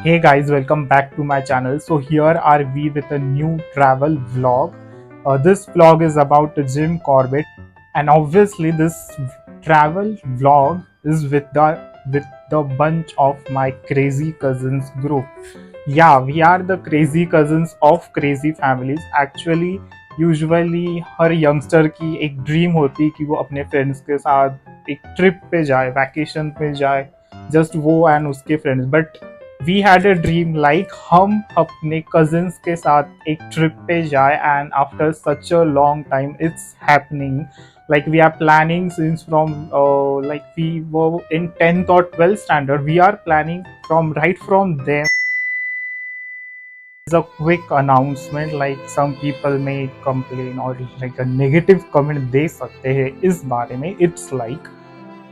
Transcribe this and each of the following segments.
Hey guys, welcome back to my channel. So here are we with a new travel vlog. This vlog is about Jim Corbett, and obviously this travel vlog is with the bunch of my crazy cousins group. Yeah, we are the crazy cousins of crazy families. Actually, usually her youngster की एक dream होती है कि वो अपने friends के साथ एक trip पे जाए, vacation पे जाए, just वो and उसके friends. But we had a dream like हम अपने कजिन्स के साथ एक ट्रिप पे जाए and after such a long time it's happening like we are planning since from like we were in 10th or 12th standard. We are planning from right from there. Is a quick announcement, like some people may complain or like a negative comment दे सकते हैं इस बारे में. It's like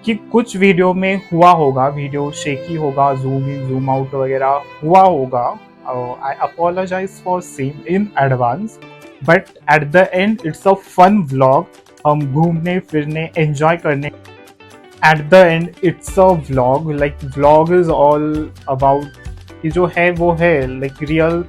कि कुछ video में हुआ होगा, वीडियो शेकी होगा, जूम इन जूम आउट वगैरह हुआ होगा. I apologise for same in advance, but at the end it's a fun vlog. हम घूमने फिरने एंजॉय करने. At the end it's a vlog, like vlog is all about कि जो है वो है, लाइक रियल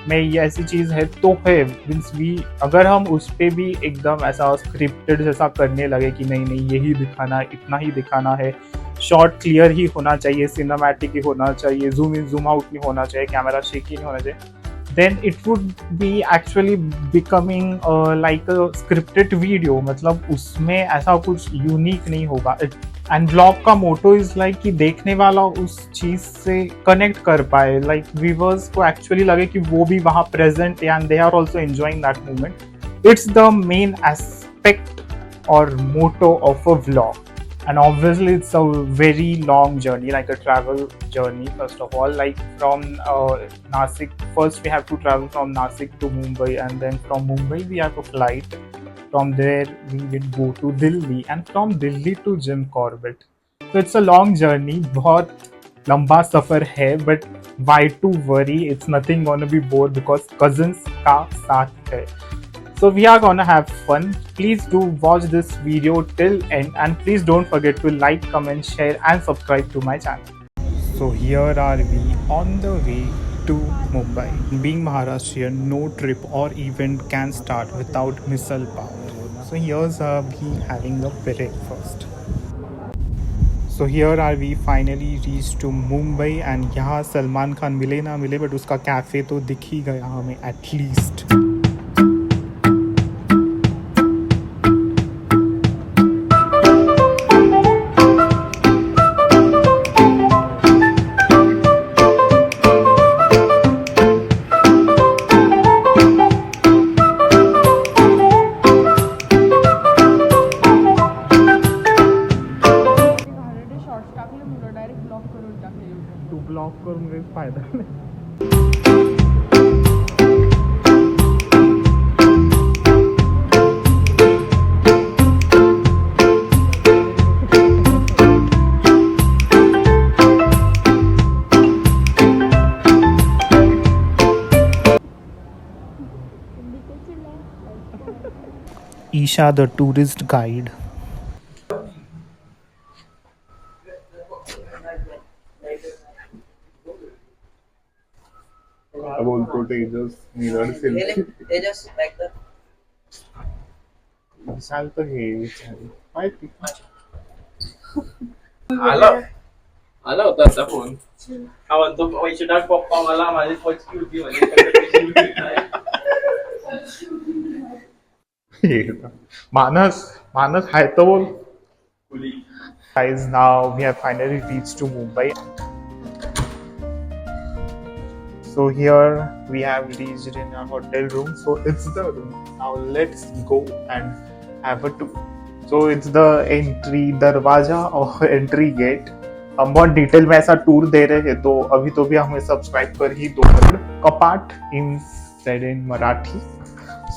में ये ऐसी चीज है तो है. मीन्स वी अगर हम उस पे भी एकदम ऐसा स्क्रिप्टेड जैसा करने लगे कि नहीं नहीं यही दिखाना है, इतना ही दिखाना है, शॉर्ट क्लियर ही होना चाहिए, सिनेमैटिक ही होना चाहिए, जूम इन जूम आउट नहीं होना चाहिए, कैमरा शेकी नहीं होना चाहिए, then it would be actually becoming like a scripted video. मतलब उसमें ऐसा कुछ यूनिक नहीं होगा. एंड ब्लॉग का मोटो इज लाइक कि देखने वाला उस चीज से कनेक्ट कर पाए, लाइक व्यूवर्स को एक्चुअली लगे कि वो भी वहाँ present and they are also enjoying that moment. It's the main aspect और motto of a vlog. And obviously it's a very long journey, like a travel journey. First of all, like from Nasik, first we have to travel from Nasik to Mumbai, and then from Mumbai we have a flight. From there we will go to Delhi, and from Delhi to Jim Corbett. So it's a long journey, बहुत लंबा सफर है, but why to worry, it's nothing gonna be bored because cousins का साथ है. So we are gonna have fun. Please do watch this video till end, and please don't forget to like, comment, share and subscribe to my channel. So here are we on the way to Mumbai. Being Maharashtrian, no trip or event can start without misal pav. So here's we having a breakfast. So here are we finally reached to Mumbai, and यहाँ सलमान खान मिले ना मिले but उसका cafe तो दिख ही गया हमें at least. तू ब्लॉक करून काही फायदा नाही. Isha, the tourist guide. बोलतो Tejas mirror selfie Tejas like the विशाल तर हे विचार माहिती आला आला होता आता फोन. हा म्हणतो पैसे टाक पप्पा, मला माझी पचकी होती म्हणजे मानस मानस हाय तो बोल. कुली. Guys, now we have finally reached to Mumbai. So here we have reached in our hotel room. So it's the room. Now let's go and have a tour. So it's the entry दरवाजा और entry gate. हम बहुत detail में ऐसा tour दे रहे हैं, तो अभी तो भी हमें सब्सक्राइब कर ही दो. कपाट इन सेड इन मराठी.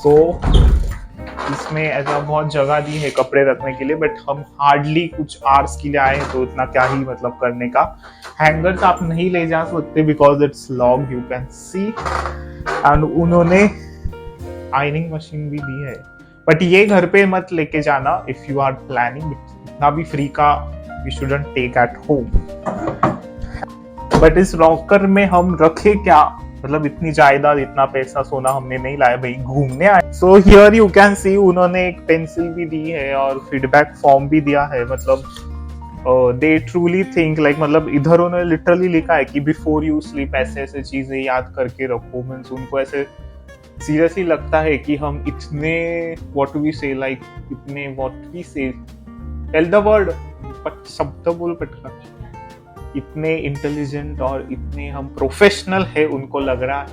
सो इसमें ऐसा बहुत जगह दी है कपड़े रखने के लिए, बट हम हार्डली कुछ आवर्स के लिए आए हैं, तो इतना क्या ही मतलब करने का. हैंगर्स आप नहीं ले जा सकते because it's long, you can see. And उन्होंने आयरनिंग मशीन भी दी है, बट ये घर पे मत लेके जाना इफ यू आर प्लानिंग. इतना भी फ्री का we shouldn't take at home. But इस लॉकर में हम रखे क्या, मतलब इतनी जायदाद इतना पैसा सोना हमने नहीं लाया भाई, घूमने आए। So here you can see उन्होंने एक पेंसिल भी दी है और फीडबैक फॉर्म भी दिया है। मतलब दे ट्रूली थिंक लाइक, मतलब इधर उन्होंने लिटरली लिखा है कि बिफोर यू स्लीप ऐसे ऐसे चीजें याद करके रखो। मीन्स उनको ऐसे सीरियसली लगता है कि हम इतने व्हाट वी से लाइक इतने व्हाट वी से टेल द वर्ड शब्द बोल पटका, इतने इंटेलिजेंट और इतने हम प्रोफेशनल है उनको लग रहा है।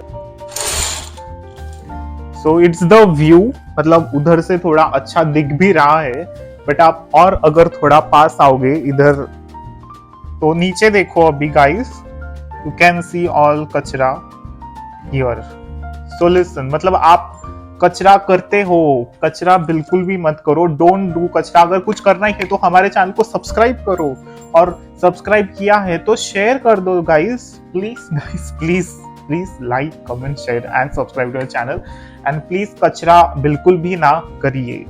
सो इट्स द व्यू, मतलब उधर से थोड़ा अच्छा दिख भी रहा है, बट आप और अगर थोड़ा पास आओगे इधर तो नीचे देखो अभी guys, you can see all कचरा हियर। सो लिसन, मतलब आप कचरा करते हो, कचरा बिल्कुल भी मत करो, डोंट डू कचरा। अगर कुछ करना ही है तो हमारे चैनल को सब्सक्राइब करो, और सब्सक्राइब किया है तो शेयर कर दो guys, please please like comment share and subscribe to channel, and please कचरा बिल्कुल भी ना करिए।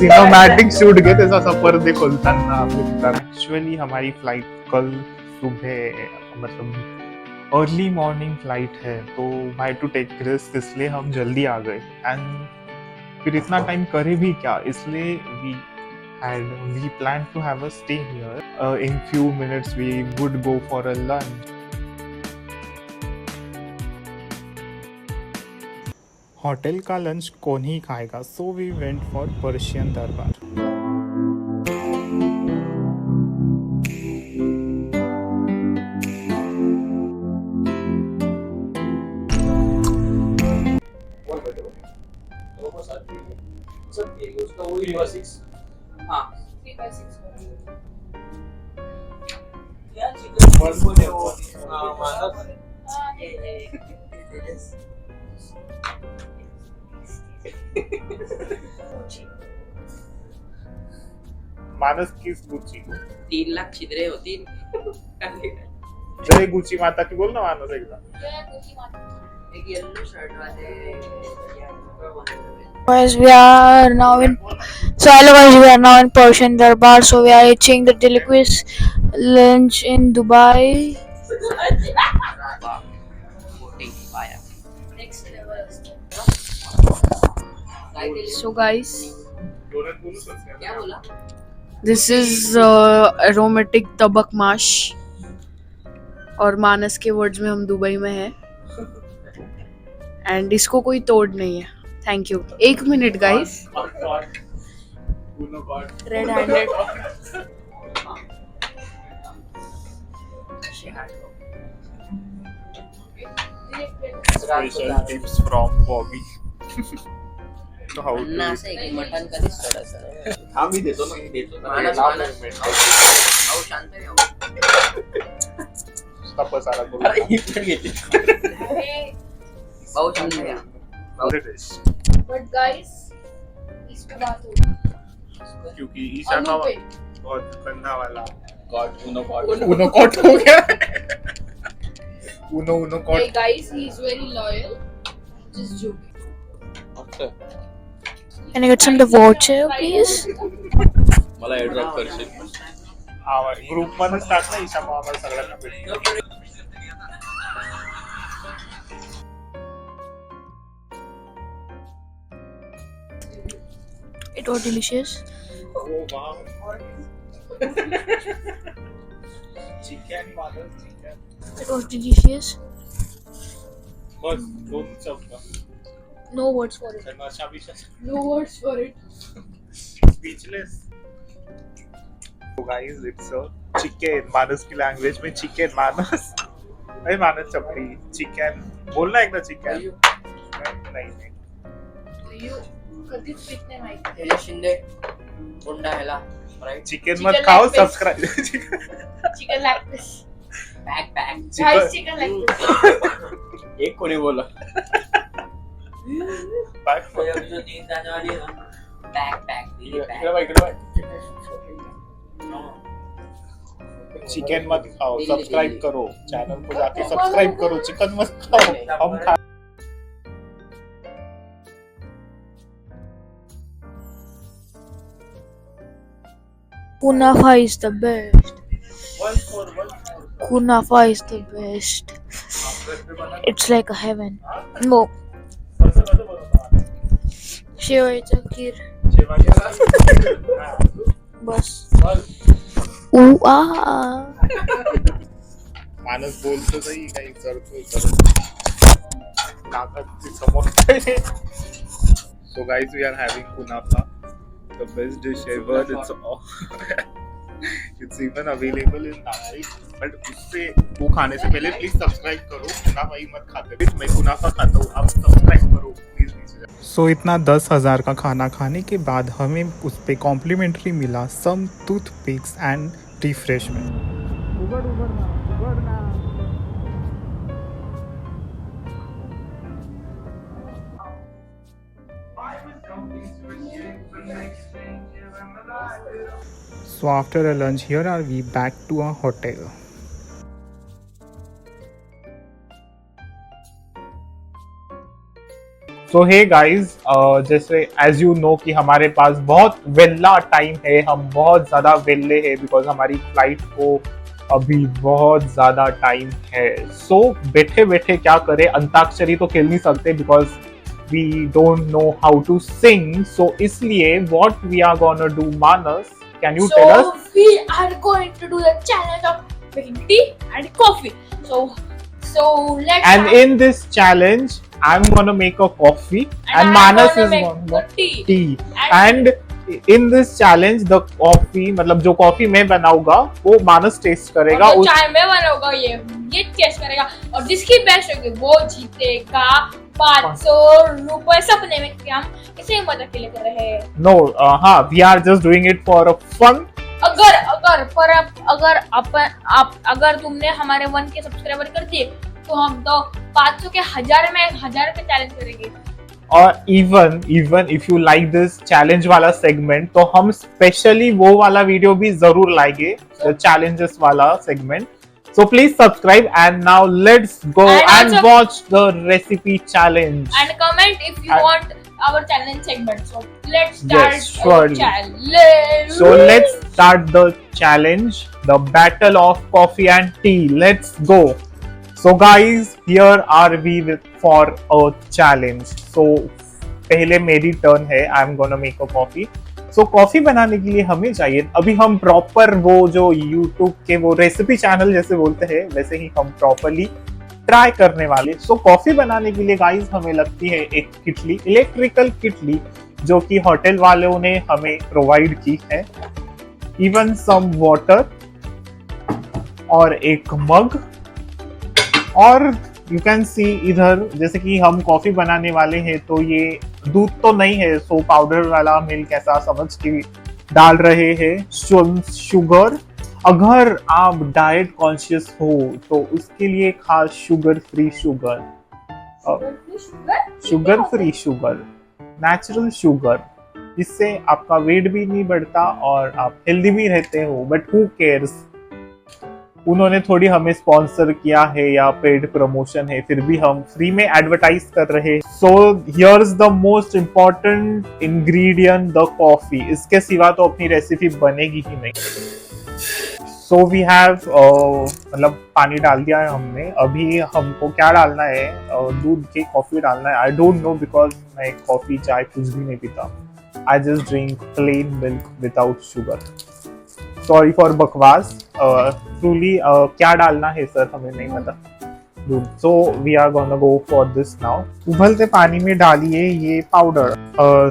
सिनेमैटिक शूट गए तैसा सफर दे खोलताना एक्चुअली हमारी फ्लाइट कल सुबह, मतलब अर्ली मॉर्निंग फ्लाइट है, तो भाई टू टेक रिस्क इसलिए हम जल्दी आ गए। एंड फिर इतना टाइम करे भी क्या, इसलिए we planned to have a stay here. In few minutes we would go for a lunch. Hotel का लंच कौन ही खाएगा, so we went for Persian Darbar. मानस किस गुची, 3 लाख छिद्रे होतील. जय गुची माता की बोल ना मानस एकदा। एक येलो शर्ट वाले. Guys, we are now in. So hello guys, we are now in Persian Darbar. So we are eating the delicious lunch in Dubai. So guys, क्या बोला? this is aromatic tabak mash. और मानस के words में हम Dubai में हैं and इसको कोई तोड़ नहीं है। Thank you. 1 minute guys, red handed. Special tips from Bobby. So how to अन्ना असं आहे की मटण कधीच सोडायचं नाही. हा मी देतो ना, मी देतो ना. मानस लाव मानस payment. अहो शांत आहे अहो. तपसारा करू। अरे ही पण घेते. भाऊ शांत आहे. बट गाइस इसके बाद होगा क्योंकि ईशा का बहुत गंदा वाला god UNO god. UNO caught हो गया। UNO Hey caught. guys, he is very loyal. Just joking. अच्छा. Can I get some of the water, please? मला एअरड्रॉप करशील. ग्रुप मध्येच टाक ना ईशा, मग आम्हाला सगळ्यांना भेटेल। It was delicious. ओ वाह, चिकन वाला चिकन, It was delicious. बस 2 शब्द, No words for it. नशा विषय No words for it. Speechless. तो गाइस इट्स अ चिकन, मानस की लैंग्वेज में चिकन। मानस, अरे मानस चपड़ी, चिकन बोलना एकदा चिकन। नहीं You कधीच पित नाही माहिती. हे शिंदे गुंडा ह्याला राईट. चिकन मत Chicken खाओ, leg piece. Subscribe. Chicken like this. Pack pack Guys, chicken leg piece. एक कोणी बोला जो 3 जाने वाली है ना पैक पैक इकडे बघ, इकडे बघ. चिकन मत खाओ, सब्सक्राइब करो चैनल को, जाके सब्सक्राइब करो, चिकन मत खाओ, हम खा Kunafa is the best. Kunafa is the best. It's like a heaven. No. शेवयाचा खीर बस. मानस बोलतो नाही काही करतो नाकाची समोर. So guys, we are having kunafa, the best dish ever. It's even available in Nashik. But उससे वो खाने से पहले प्लीज सब्सक्राइब करो. कुनाफा ही मत खाते, मैं कुनाफा खाता हूँ, आप सब्सक्राइब करो प्लीज. सो इतना 10,000 का खाना खाने के बाद हमें उस पे कॉम्प्लीमेंट्री मिला some toothpicks and refreshment. So after a lunch, here are we back to our hotel. So hey guys, जैसे as you know कि हमारे पास बहुत वेला टाइम है, हम बहुत ज़्यादा वेले हैं बिकॉज हमारी फ्लाइट को अभी बहुत ज़्यादा टाइम है. सो बैठे बैठे क्या करें, अंताक्षरी तो खेल नहीं सकते because we don't know how to sing. So इसलिए what we are gonna do, Manas, can you tell us? We are going to do the challenge of making tea and coffee. So let's. And in this challenge, I'm gonna make a coffee and Manas is gonna tea. And in this challenge, the coffee, मतलब जो coffee मैं बनाऊंगा वो मानस test करेगा. और जो चाय मैं बनाऊंगा ये टेस्ट करेगा और जिसकी बेस्ट होगी वो जीतेगा 500 रुपए सपने में. कि हम इसे मदद के लिए कर रहे हैं. No, हाँ, we are just doing it for a fun. अगर तुमने हमारे 1K सब्सक्राइबर कर दिए तो हम तो 500 के 1000 में 1000 पे चैलेंज करेंगे. और even if you like this challenge वाला सेगमेंट तो हम स्पेशली वो वाला वीडियो भी जरूर लाएंगे, चैलेंजेस वाला segment. So please subscribe and now let's go and watch the recipe challenge. And comment if you want our challenge segment. So let's start Yes, surely. challenge. So let's start the challenge, the battle of coffee and tea. Let's go. So guys, here are we for a challenge. So पहले मेरी turn है, I'm gonna make a coffee. So coffee बनाने के लिए हमें चाहिए, अभी हम प्रॉपर वो जो YouTube के वो रेसिपी चैनल जैसे बोलते हैं वैसे ही हम प्रॉपरली ट्राई करने वाले. सो कॉफी बनाने के लिए गाइस हमें लगती है एक किटली, इलेक्ट्रिकल किटली, जो कि होटल वालों ने हमें प्रोवाइड की है. इवन सम वाटर और एक मग. और यू कैन सी इधर जैसे कि हम कॉफी बनाने वाले हैं तो ये दूध तो नहीं है, सो पाउडर वाला मिल्क ऐसा समझ के डाल रहे हैं. शुगर, अगर आप डाइट कॉन्शियस हो तो उसके लिए खास sugar free sugar, natural sugar, जिससे आपका वेट भी नहीं बढ़ता और आप हेल्दी भी रहते हो. बट हु केयर्स, उन्होंने थोड़ी हमें स्पॉन्सर किया है या पेड प्रमोशन है, फिर भी हम फ्री में एडवर्टाइज कर रहे हैं. So here is the most important ingredient, the coffee. इसके सिवा तो अपनी रेसिपी बनेगी ही नहीं. सो वी हैव मतलब पानी डाल दिया है हमने. अभी हमको क्या डालना है, दूध के कॉफी डालना है. आई डोंट नो बिकॉज मैं कॉफी चाय कुछ भी नहीं पीता. I just drink plain milk without sugar. Sorry for बकवास. ट्रूली क्या डालना है सर हमें नहीं पता. So we are gonna go for this now. उबलते पानी में डालिए ये पाउडर.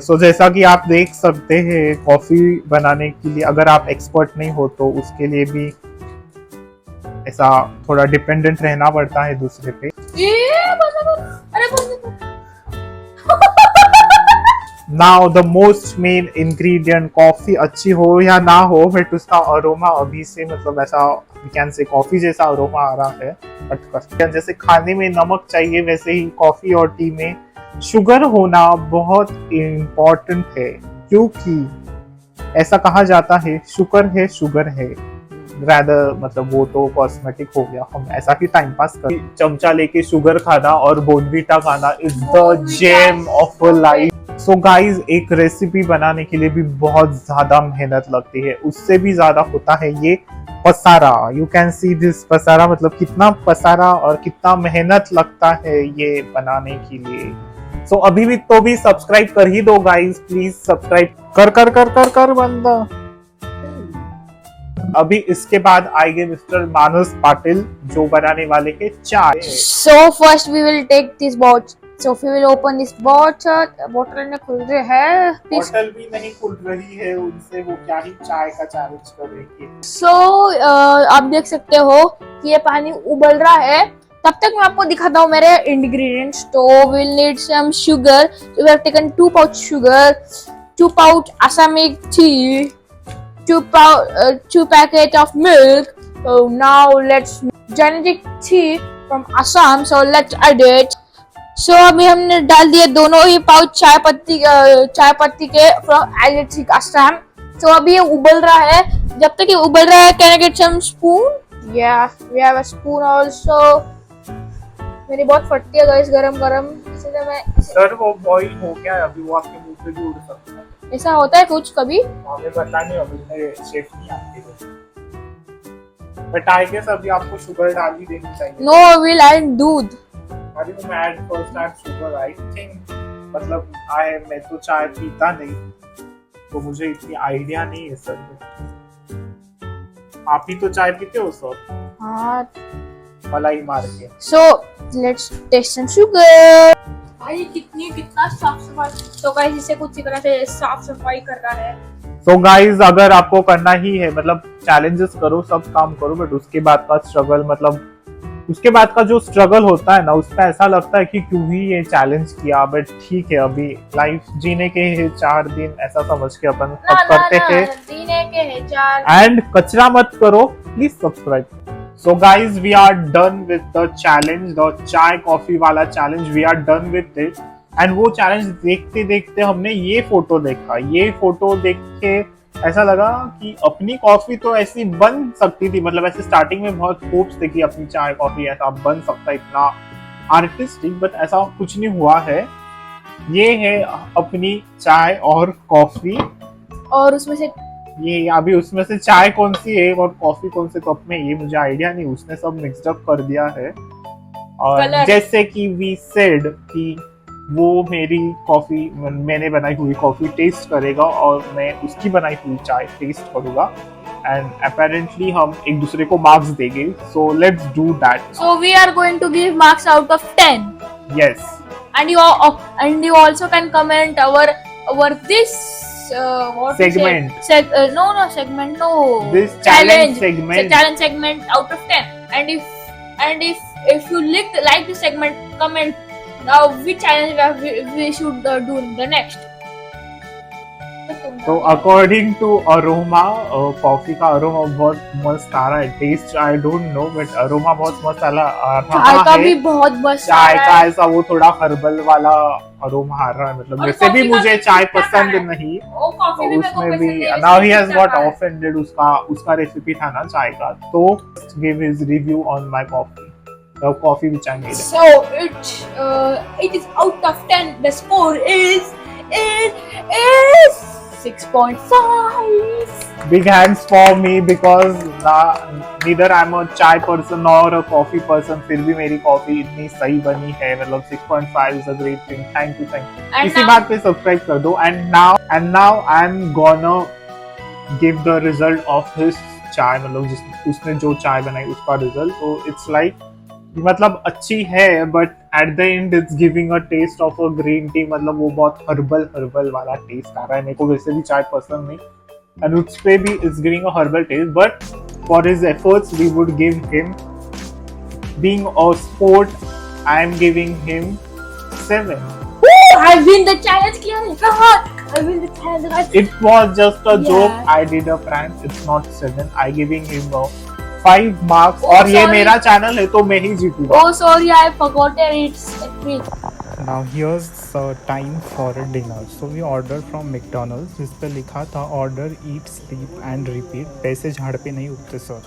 सो जैसा कि आप देख सकते हैं कॉफी बनाने के लिए अगर आप एक्सपर्ट नहीं हो तो उसके लिए भी ऐसा थोड़ा डिपेंडेंट रहना पड़ता है दूसरे पे. Now the most main ingredient, coffee अच्छी हो या ना हो बट उसका अरोमा अभी से मतलब ऐसा वी कैन से कॉफी जैसा अरोमा आ रहा है। बट जैसे खाने में नमक चाहिए वैसे ही कॉफी और टी में शुगर होना बहुत इम्पोर्टेंट है, क्योंकि ऐसा कहा जाता है शुगर है रैदर, मतलब वो तो कॉस्मेटिक हो गया, हम ऐसा ही टाइम पास कर। चमचा लेके शुगर खाना और बोनवीटा खाना is the gem of life. So guys, एक रेसिपी बनाने के लिए भी बहुत ज्यादा मेहनत लगती है, उससे भी ज्यादा होता है ये पसारा। यू कैन सी दिस पसारा, मतलब कितना पसारा और कितना मेहनत लगता है ये बनाने के लिए। सो अभी भी तो भी सब्सक्राइब कर ही दो गाइज, प्लीज सब्सक्राइब कर बंदा। अभी इसके बाद आएंगे मिस्टर मानस पाटिल जो बनाने वाले हैं चाय। So first we will take this bottle. So we will open this bottle. Bottle ने खुल रही है. बोतल भी नहीं खुल रही है उनसे, वो क्या ही चाय का चैलेंज करेंगे। So आप देख सकते हो कि ये पानी उबल रहा है। तब तक मैं आपको दिखाता हूँ मेरे इंग्रेडिएंट्स। तो we'll need some sugar. So we have taken 2 pouch sugar, 2 pouch Assamic tea, 2 packet of milk. So now let's genetic tea from Assam. So let's add it. So अभी हमने डाल दिए दोनों ही पाउच चाय पत्ती के from genetic Assam. So अभी ये उबल रहा है। जब तक ये उबल रहा है, can I get some spoon? Yeah, we have a spoon also. मेरी बहुत फटती है गाइस गरम इसलिए मैं सर वो बॉईल हो गया है, अभी वो आपके मुंह पे भी उड़ सकता है। ऐसा होता है कुछ कभी? हमें पता नहीं, अभी मेरे शेफ नहीं आते थे। बट आई गेस अभी आपको शुगर डाल ही देनी चाहिए। नो, we'll add दूध। अभी तुम add first aid sugar, I think, मतलब मैं तो चाय पीता नहीं तो मुझे इतनी आइडिया नहीं है सर। आप ही तो चाय पीते हो सर? हाँ। मलाई मार के। So let's taste some sugar. भाई कितना साफ सफाई। तो गाइस इसे कुछ तरह से साफ सफाई कर रहा है। So guys, अगर आपको करना ही है, मतलब चैलेंजेस करो, सब काम करो, बट उसके बाद का स्ट्रगल, मतलब उसके बाद का जो स्ट्रगल होता है ना, उसका ऐसा लगता है कि क्यों ही ये चैलेंज किया। बट ठीक है, अभी लाइफ जीने के है 4 दिन, ऐसा समझ के अपन सब करते हैं। जीने के है 4। एंड कचरा मत करो, please subscribe. So guys, we are done with the challenge, the चाय कॉफी वाला challenge, we are done with it। And वो चैलेंज देखते देखते हमने ये फोटो देखा। ये फोटो देख के ऐसा लगा कि अपनी कॉफी तो ऐसी बन सकती थी, मतलब ऐसे स्टार्टिंग में बहुत होप्स थे कि अपनी चाय कॉफी ऐसा बन सकता है, इतना आर्टिस्टिक, बट ऐसा कुछ नहीं हुआ है। ये है अपनी चाय और कॉफी, और उसमें से ये अभी उसमें से चाय कौन सी है और कॉफी कौन से कप में, ये मुझे आइडिया नहीं, उसने सब मिक्सड अप कर दिया है। और Color. जैसे कि वी सेड कि वो मेरी कॉफी, मैंने बनाई हुई कॉफी टेस्ट करेगा और मैं उसकी बनाई हुई चाय टेस्ट करूंगा, एंड अपेरेंटली हम एक दूसरे को मार्क्स देंगे। So let's do that. So we are going to give marks out of 10. Yes, And you also can comment our this what we say? segment. No segment, no. This challenge segment. Challenge segment out of 10. And if you like the segment, comment now which challenge we should do in the next. तो according to aroma, coffee का aroma बहुत मस्त आ रहा है। Taste I don't know, but aroma बहुत मस्त आ रहा चाय का है। भी बहुत मस्त चाय का ऐसा वो थोड़ा हर्बल वाला अरोमा आ रहा है, मतलब और वैसे भी कॉफी का मुझे भी चाय ठीक-ठाक पसंद है। नहीं, ओ कॉफी भी मेरे को उसमें पसंद भी है, नाउ ही हैज ठीक-ठाक गॉट है। ऑफेंडेड। उसका रेसिपी था ना चाय का, तो give his review on my coffee, the coffee which I made. So it is out of 10. The score is 6.5. Big hands for me because neither I'm a chai person nor a coffee person, फिर भी मेरी coffee इतनी सही बनी है, मतलब 6.5 is a great thing. Thank you. And इसी now- बात पे सब्सक्राइब कर दो। And now I'm gonna give the result of his चाय, मतलब उसने जो चाय बनाई उसका रिजल्ट। तो इट्स लाइक, मतलब अच्छी है, but at the end it's giving a taste of a green tea, मतलब वो बहुत हर्बल वाला टेस्ट आ रहा है। मेरे को वैसे भी चाय पसंद नहीं, एंड उस पे भी it's giving a herbal taste, but for his efforts we would give him, being a sport, I am giving him 7। I win the challenge. Come on, I win the challenge. It was just a Yeah. joke. I did a prank. It's not 7. I giving him 5 marks. Oh, और ये sorry. मेरा channel है तो मैं ही जीतूंगा. Oh, sorry, I forgot it. It's April. Now here's the time for a dinner. So we ordered from McDonald's. जिस पे लिखा था order, eat, sleep and repeat. पैसे झाड़ पे नहीं उगते sir.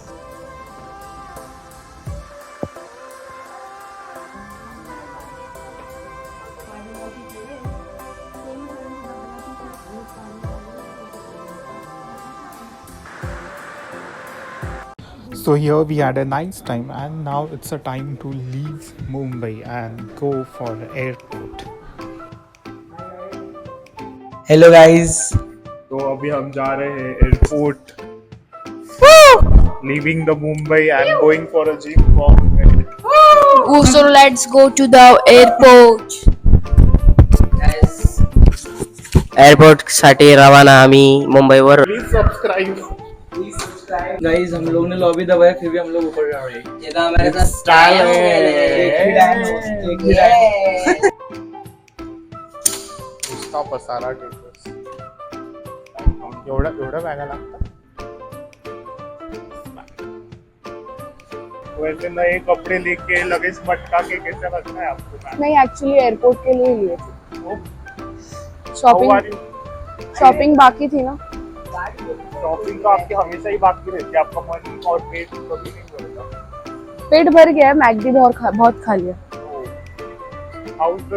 So here we had a nice time and now it's a time to leave Mumbai and go for airport. Hello guys, तो अभी हम जा रहे हैं airport. Leaving the Mumbai and going for a gym walk. Oh, so let's go to the airport. Airport साठी रवाना आम्ही मुंबईवर. Please subscribe. गाइस हम लोग ने लॉबी दबाया फिर भी हम लोग ऊपर जा रहे हैं. ये तो हमारे साथ Style उसका पसारा टेबल्स. एवढा बॅगा लागतात. वैसे नए कपड़े लेके लगेज मटका के कैसा लगता है आपको? नहीं, एक्चुअली एयरपोर्ट के लिए लिए थे. How are you? शॉपिंग बाकी थी ना. शॉपिंग तो आपकी हमेशा ही बाकी रहती है. आपका मन और पेट कभी नहीं भरता. पेट भर गया है, मैगडी बहुत खा लिया. हाउ इज द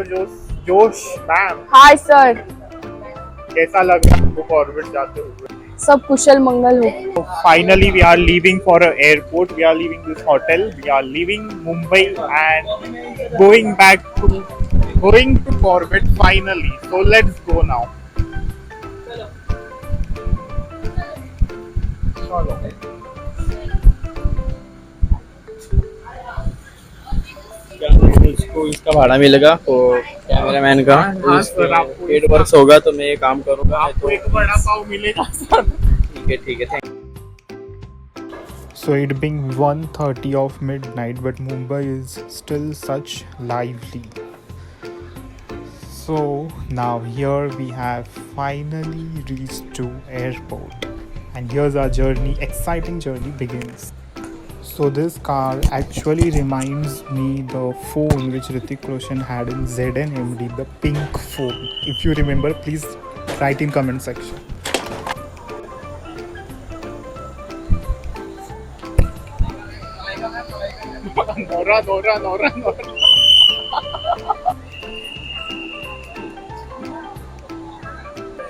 जोश मैम? हाय सर, कैसा लग रहा है आपको फॉरवर्ड जाते हुए? सब कुशल मंगल हो. Finally, we are leaving for an airport. We are leaving this hotel. We are leaving Mumbai and going to Corbett finally. So let's go now. इसको इसका भाड़ा मिलेगा तो कैमरामैन का. हाँ सर, आपको पेड वर्क होगा तो मैं ये काम करूंगा. आपको एक बड़ा पाव मिलेगा सर. ठीक है thank. So it being 1:30 of midnight, but Mumbai is still such lively. So now here we have finally reached to airport, and here's our journey. Exciting journey begins. So this car actually reminds me the phone which Hrithik Roshan had in ZNMD, the pink phone. If you remember, please write in comment section.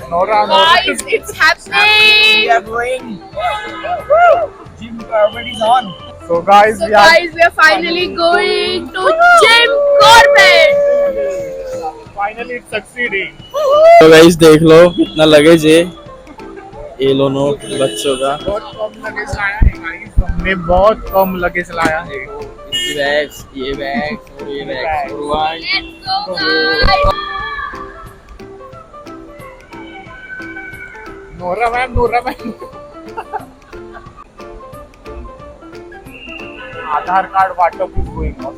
Nora. Guys, it's happening. Gym Corbett is on. So guys, So guys, we are finally going to Gym Corbett. finally it's succeeding. तो guys देख लो कितना luggage है ये दोनों बच्चों का. बहुत कम luggage लाया है गाइस. हमने बहुत कम लगेज लाया है. ये बैग्स और ये बैग्स और one. Let's go, guys. Nora ma'am. Aadhaar card वाटप इज गोइंग ऑन.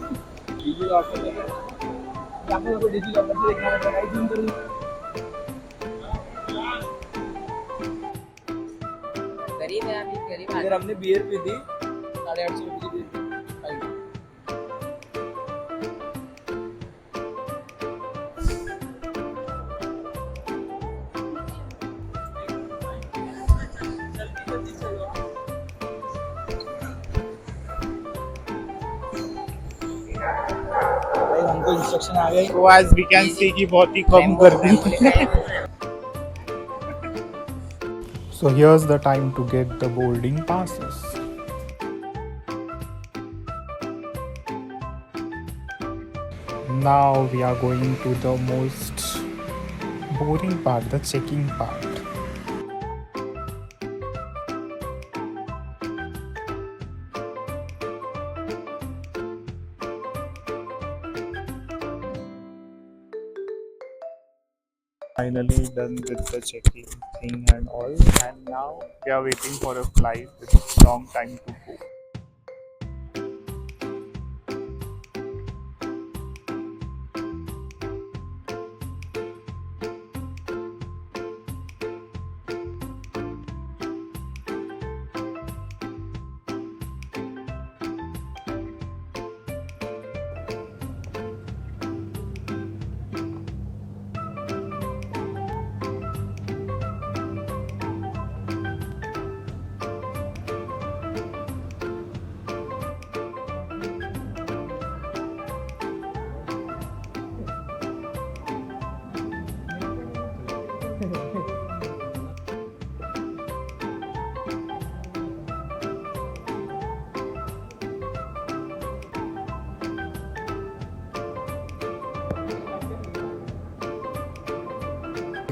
गरीब है अभी, गरीब अगर हमने बियर पी थी 850 रुपए की. हमको इंस्ट्रक्शन आ गई. So as we can see कि बहुत ही कम गर्दी है. So here's the time to get the boarding passes. Now we are going to the most boring part, the checking part. Finally done with the checking thing and all, and now we are waiting for a flight. It's a long time to go.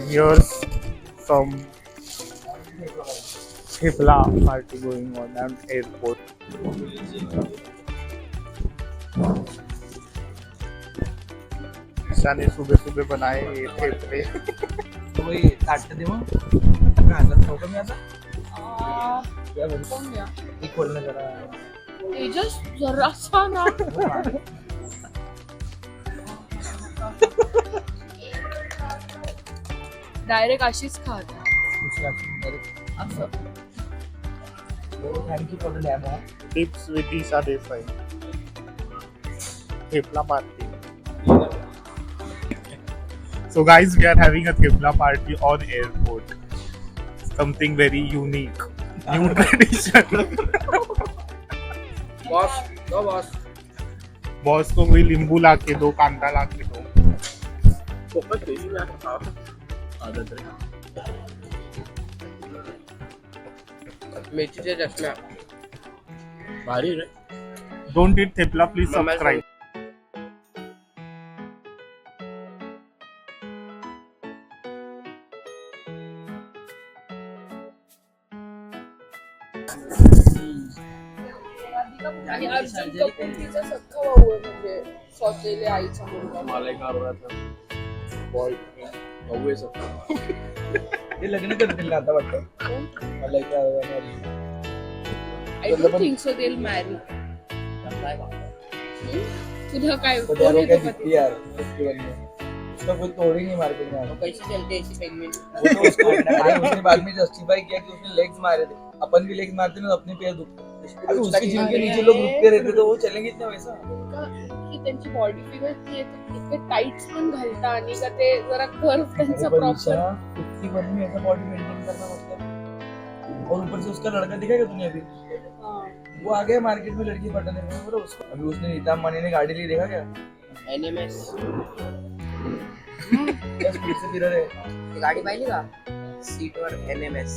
here's some Thepla party going on at airport. Isha ने सुबह सुबह बनाए ये थेपले. वही ताट दे मग घालत नव्हतं मी आता क्या बोलतो कौन गया? एक खोलणं जरा तेजस जरा सा ना डायरेक्ट अशीच खात असं. Thank you for the demo Tips with Isha Desai. Thepla party. So guys, we are having a Thepla party on airport. Something very unique. New tradition. Boss दो बॉस बॉस को कोई नींबू ला के दो, कांदा ला के दो. खूपच टेस्टी लागतं आदत मेथीच्या चष्म्या भारी रे Don't eat Thepla, please subscribe. आणि अर्जुन कपूर तिचा सख्खा भाऊ आहे म्हणजे स्वतःले आईचा मुलगा. मला एक आवडतं बॉय भाऊ आहे सगळं ते लग्न करतील ना आता वाटतं मला एक आवडतं I don't think so they'll marry. तुला काय तो कोण यार येतो क्या का दिखती यार फेस्टिवल में उसका कोई तोड़ ही नहीं मार्केट में कैसे चलते हैं ऐसी पेंगुइन? वो तो उसको अरे उसने बाद में जस्टिफाई किया कि उसने लेग्स मारे थे अपन भी लेग्स मारते ना तो अपने पैर दुखते अरे उसके जिम के नीचे लोग रुकते रहते तो वो चलेंगे इतना वैसा की त्यांची बॉडी फिगर ती इतके टाइट्स पण घालता आणि का ते जरा कर्व त्यांचा प्रॉपर 51 में ऐसा बॉडी मेंटेन करना मतलब और ऊपर से उसका लड़का दिखा क्या तूने अभी वो आ गया मार्केट में लड़की पटाने में बोला उसको अभी उसने नीता अंबानी ने गाड़ी ली देखा क्या NMS क्या स्पीड से फिर रहे ती गाडी पाहिली का सीटवर NMS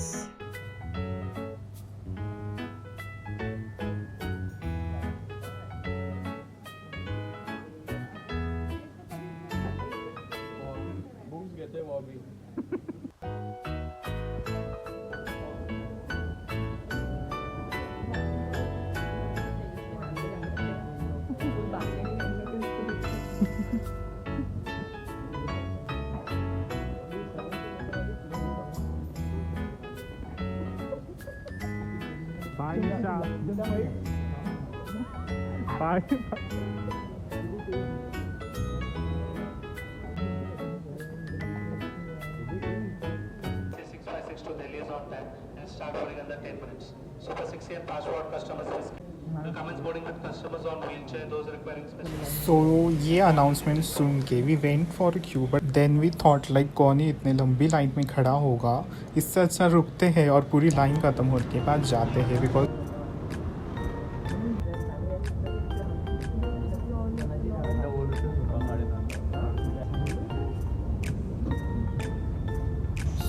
Bye, Isha. Bye. to Delhi is on time and start boarding under 10 minutes. Super 6 AM passport customers will commence boarding with customers on wheelchair, those requiring special. So ये अनाउंसमेंट सुन के we went for queue but then we thought like कौन ही इतने लंबी line में खड़ा होगा, इससे अच्छा रुकते हैं और पूरी लाइन ख़त्म होने के बाद जाते हैं बिकॉज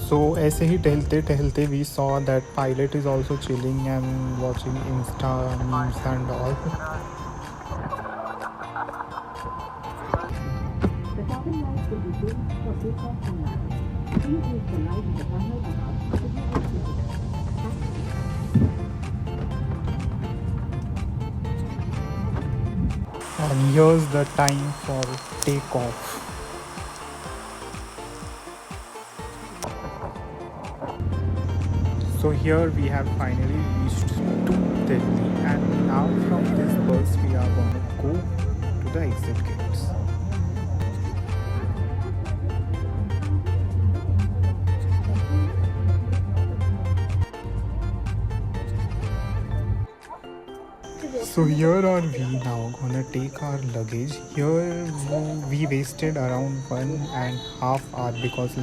सो ऐसे ही टहलते टहलते we saw that pilot is also chilling and watching insta memes and all. And here's the time for takeoff. So here we have finally reached to Delhi, and now from this bus we are going to go to the exit gates. So here are we now gonna take our luggage. Here we wasted around 1.5 hours because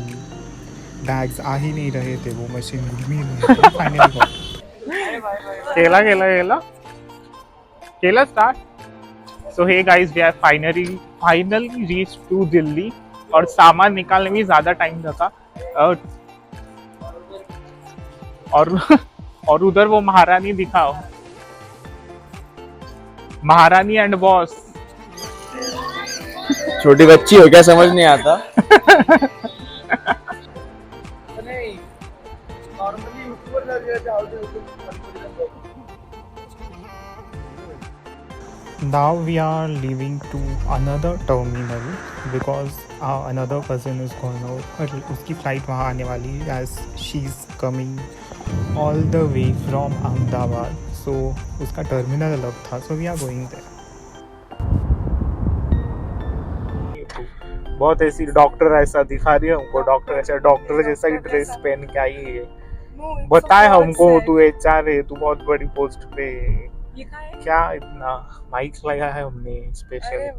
bags आ ही नहीं रहे थे, वो machine घूम ही नहीं रही. Finally केला केला केला केला start. So hey guys we are finally reach to Delhi और सामान निकालने में ज़्यादा टाइम लगा. और उधर वो महारानी दिखाओ, महारानी एंड बॉस. छोटी बच्ची हो क्या समझ नहीं आता. how to open Manipuri Temple. Now we are leaving to another terminal because another cousin is going out और उसकी flight वहाँ आने वाली है as she's coming all the way from Ahmedabad, so उसका terminal अलग था, so we are going there. बहुत ऐसी डॉक्टर ऐसा दिखा रही है हमको, डॉक्टर ऐसा डॉक्टर जैसा ही ड्रेस पहन के आई है। बताए हमको तू HR है, तू बहुत बड़ी पोस्ट पे है। क्या इतना माइक लगाया है हमने स्पेशल।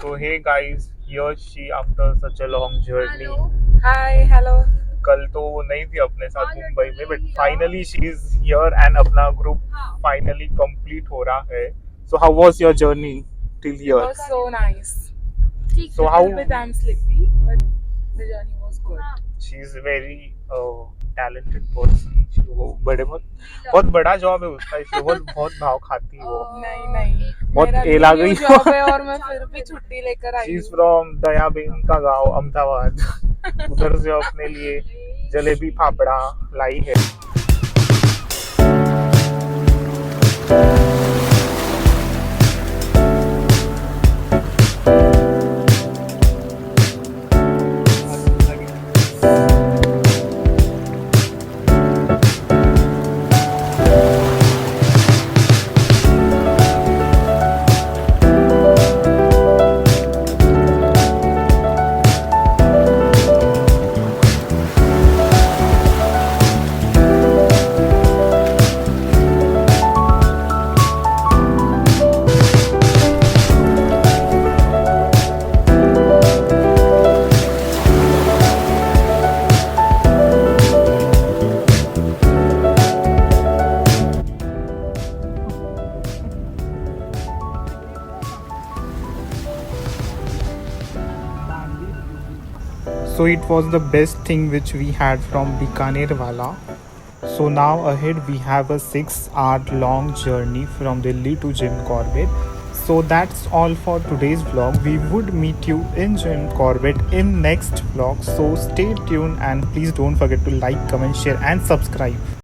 तो hey guys, here she after such a long journey. Hi hello. कल तो वो नहीं थी अपने साथ मुंबई में, but finally she is here and अपना ग्रुप फाइनली कंप्लीट हो रहा है। So how was your journey till It here? was so nice. So how A bit I'm sleepy, but the journey was good. She is very talented person. वो बहुत बड़ा job है उसका, इसलिए बहुत भाव खाती है वो। नहीं बहुत मेरा एला new गई job है और मैं फिर भी छुट्टी लेकर आई शी इज हूँ। फ्रॉम दयाबेन का गांव अहमदाबाद। उधर से अपने लिए जलेबी फाफड़ा लाई है। So it was the best thing which we had from Bikaner Wala. So now ahead we have a 6-hour long journey from Delhi to Jim Corbett. So that's all for today's vlog. We would meet you in Jim Corbett in next vlog. So stay tuned and please don't forget to like, comment, share and subscribe.